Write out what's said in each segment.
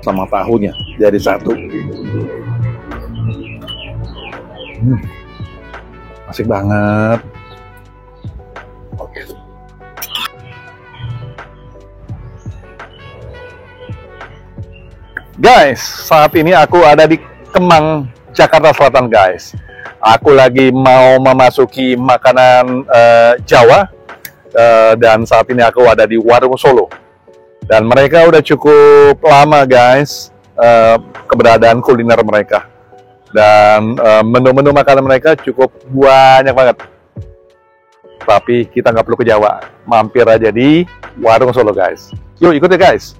sama tahunya jadi satu. Asik banget. Oke. Guys, saat ini aku ada di Kemang, Jakarta Selatan, guys. Aku lagi mau memasuki makanan Jawa, dan saat ini aku ada di Warung Solo. Dan mereka udah cukup lama, guys, keberadaan kuliner mereka. Dan menu-menu makanan mereka cukup banyak banget. Tapi kita nggak perlu ke Jawa, mampir aja di Warung Solo, guys. Yuk ikut ya, guys.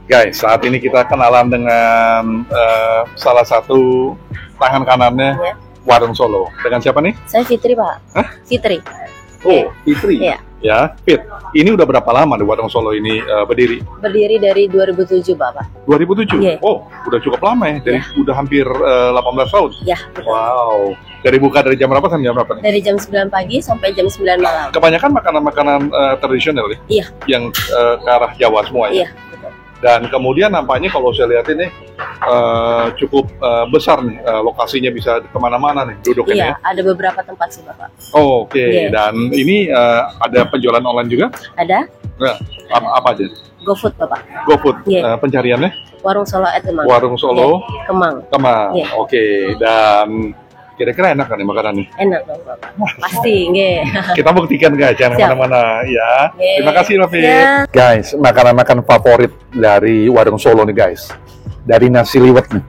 Guys, saat ini kita kenalan dengan salah satu tangan kanannya Warung Solo. Dengan siapa nih? Saya Fitri, Pak. Hah? Fitri. Oh, Fitri. Iya. Ya, Fit. Ini udah berapa lama di Warung Solo ini berdiri? Berdiri dari 2007, Bapak. 2007? Iya. Oh, udah cukup lama ya? Dari udah hampir 18 tahun? Ya, betul. Wow. Dari buka dari jam berapa sampai jam berapa nih? Dari jam 9 pagi sampai jam 9 malam. Kebanyakan makanan-makanan tradisional ya? Iya. Yang ke arah Jawa semua ya? Iya, betul. Dan kemudian nampaknya kalau saya lihat ini cukup besar nih, lokasinya bisa kemana-mana nih duduknya. Iya, ada beberapa tempat sih, Bapak. Oh, oke. Iya. Dan ini ada penjualan online juga? Ada Nah, apa aja? GoFood, Bapak. GoFood. Iya. Pencariannya? Warung Solo at Kemang. Warung Solo Iya, Kemang. Kemang. Iya. Oke. Dan kira-kira enak kan nih makanan nih? Enak dong, Bapak. Pasti, nggih. Kita buktikan, guys, jangan Siap. kemana-mana ya. Oke. Terima kasih, Rafi. Ya. Guys, makanan-makanan favorit dari Warung Solo nih, guys. Dari nasi liwet nih.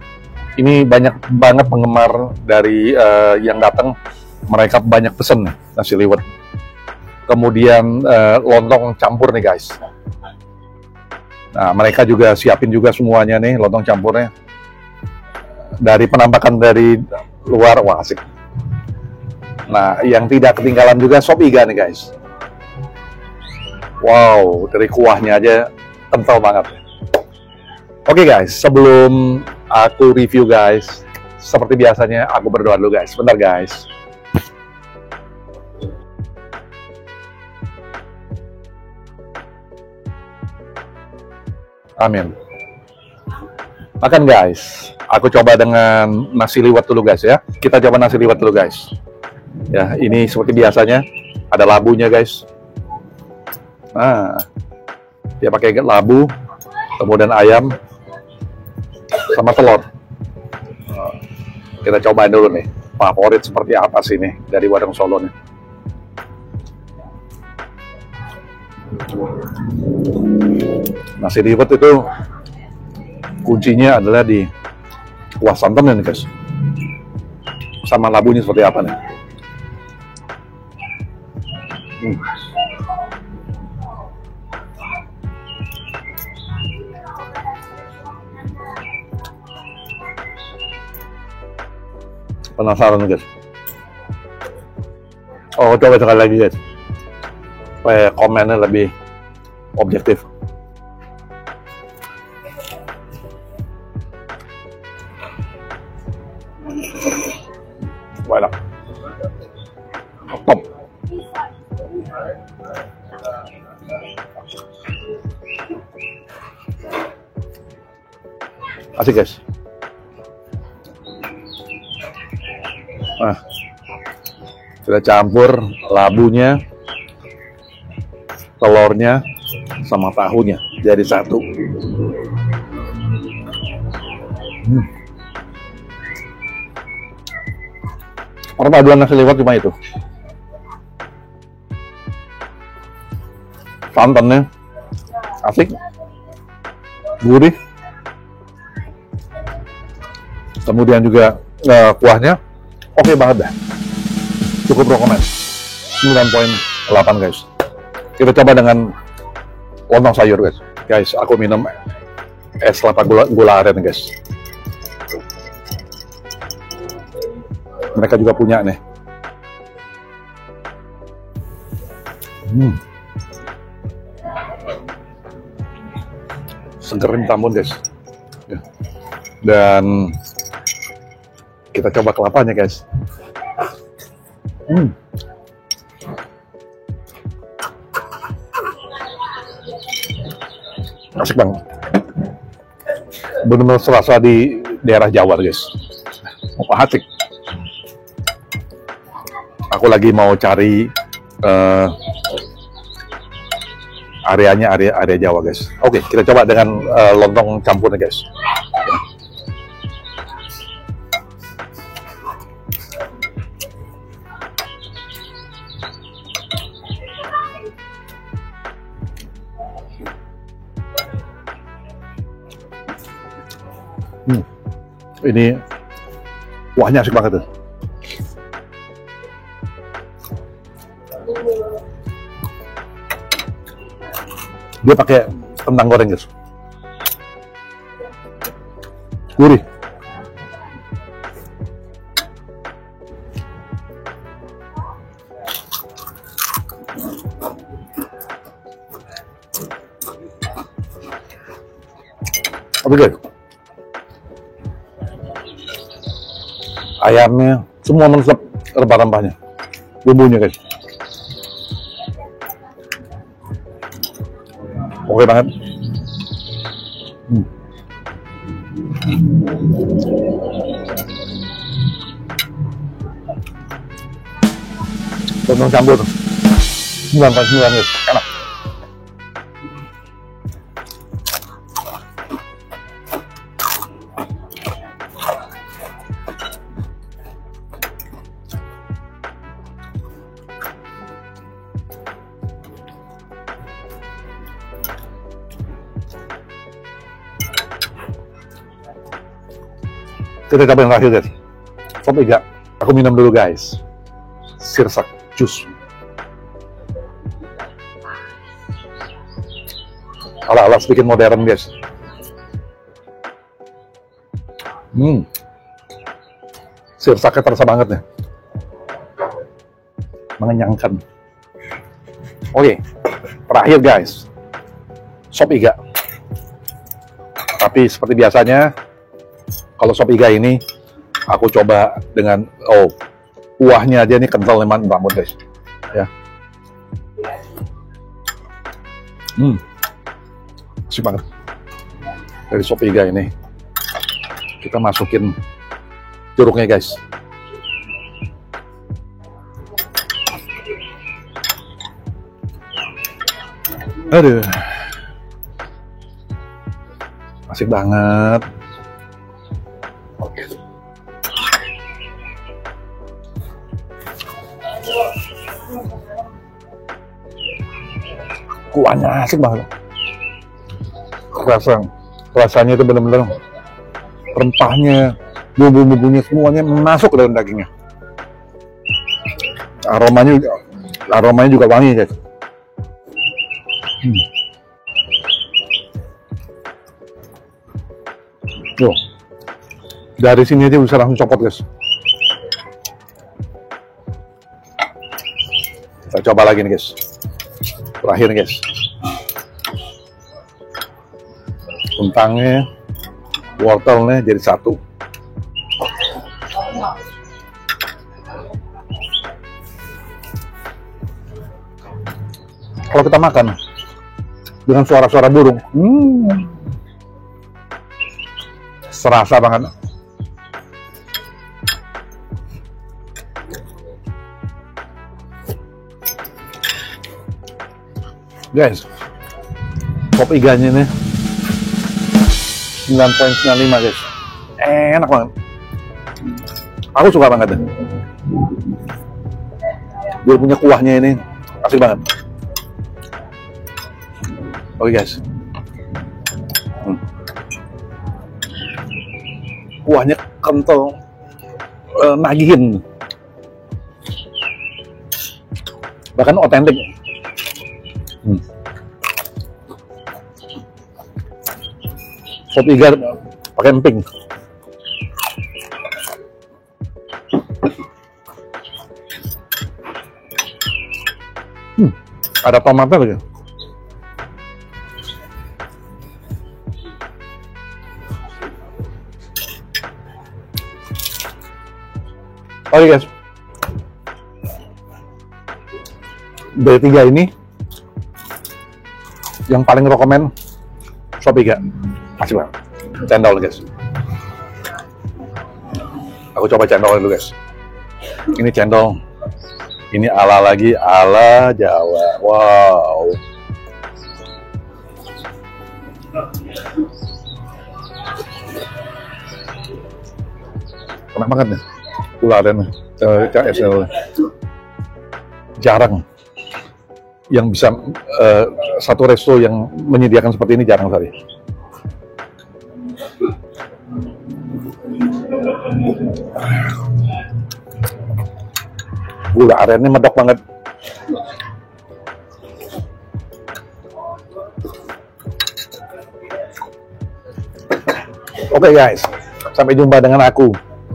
Ini banyak banget penggemar dari yang datang. Mereka banyak pesen nih, nasi liwet. Kemudian lontong campur nih, guys. Nah, mereka juga siapin juga semuanya nih, lontong campurnya. Dari penampakan dari luar, wah asik. Nah, yang tidak ketinggalan juga sop iga nih, guys. Wow, dari kuahnya aja kental banget. Oke, guys, sebelum aku review, guys, seperti biasanya aku berdoa dulu, guys. Bentar, guys. Amin. Makan, guys. Aku coba dengan nasi liwet dulu, guys, ya. Kita coba nasi liwet dulu, guys. Ya, ini seperti biasanya ada labunya, guys. Nah, dia pakai labu, kemudian ayam sama telur. Kita cobain dulu nih, favorit seperti apa sih nih dari Warung Solo nih. Nasi liwet itu kuncinya adalah di kuah santannya nih, guys. Sama labunya seperti apa nih. Penasaran nih, guys. Oh, coba sekali lagi, guys. Supaya komennya lebih objektif. Enak. Top. Asik, guys. Nah, kita campur labunya, telurnya, sama tahunya jadi satu. Perpaduan nasi liwet cuma itu. Santannya asik, gurih. Kemudian juga kuahnya oke banget dah. Cukup rekomend. 9.8, guys. Kita coba dengan lontong sayur, guys. Guys, aku minum es kelapa gula aren, guys. Mereka juga punya nih. Seger minta ampun, guys. Dan kita coba kelapanya, guys. Asik banget. Benar-benar serasa di daerah Jawa guys. Asik. Aku lagi mau cari area Jawa guys. Oke, kita coba dengan lontong campurnya guys. Ini kuahnya asik banget tuh. Dia pakai kentang goreng guys. Gurih. Oke guys. Ayamnya semua meresap rempah-rempahnya, bumbunya guys. Oke banget. Lontong campur 9,9 guys, enak. Kita coba yang terakhir guys, sop iga. Aku minum dulu guys, sirsak jus ala-ala sedikit modern guys. Sirsaknya terasa banget nih, mengenyangkan. Oke, terakhir guys, sop iga. Tapi seperti biasanya, kalau sop iga ini aku coba dengan kuahnya aja nih kental lemon banget guys. Ya. Asik banget. Dari sop iga ini kita masukin jeruknya guys. Aduh. Asik banget. Kuahnya asik banget. Rasanya itu benar-benar rempahnya, bumbu-bumbunya semuanya masuk ke dalam dagingnya. Aromanya juga wangi guys. Dari sini aja bisa langsung copot guys. Kita coba lagi nih guys. Terakhir nih guys. Kentangnya, wortelnya jadi satu. Kalau kita makan dengan suara-suara burung, serasa banget. Guys, sop iganya nih 9,95 guys, enak banget. Aku suka banget deh. Dia punya kuahnya ini asik banget. Oke guys, kuahnya kental, nagihin, bahkan otentik. Sop iga pakai emping. Ada tomatnya lagi. Oke guys, dari tiga ini yang paling rekomen Sop iga. Masih banget. Cendol guys. Aku coba cendol dulu guys. Ini cendol. Ini ala Jawa. Wow. Enak banget nih. Gula aren. Jarang yang bisa satu resto yang menyediakan seperti ini, jarang sekali. Gula arennya medok banget. Oke guys, sampai jumpa dengan aku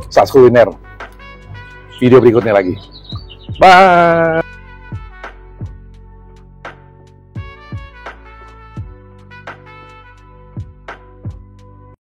Sas Kuliner video berikutnya lagi. Bye.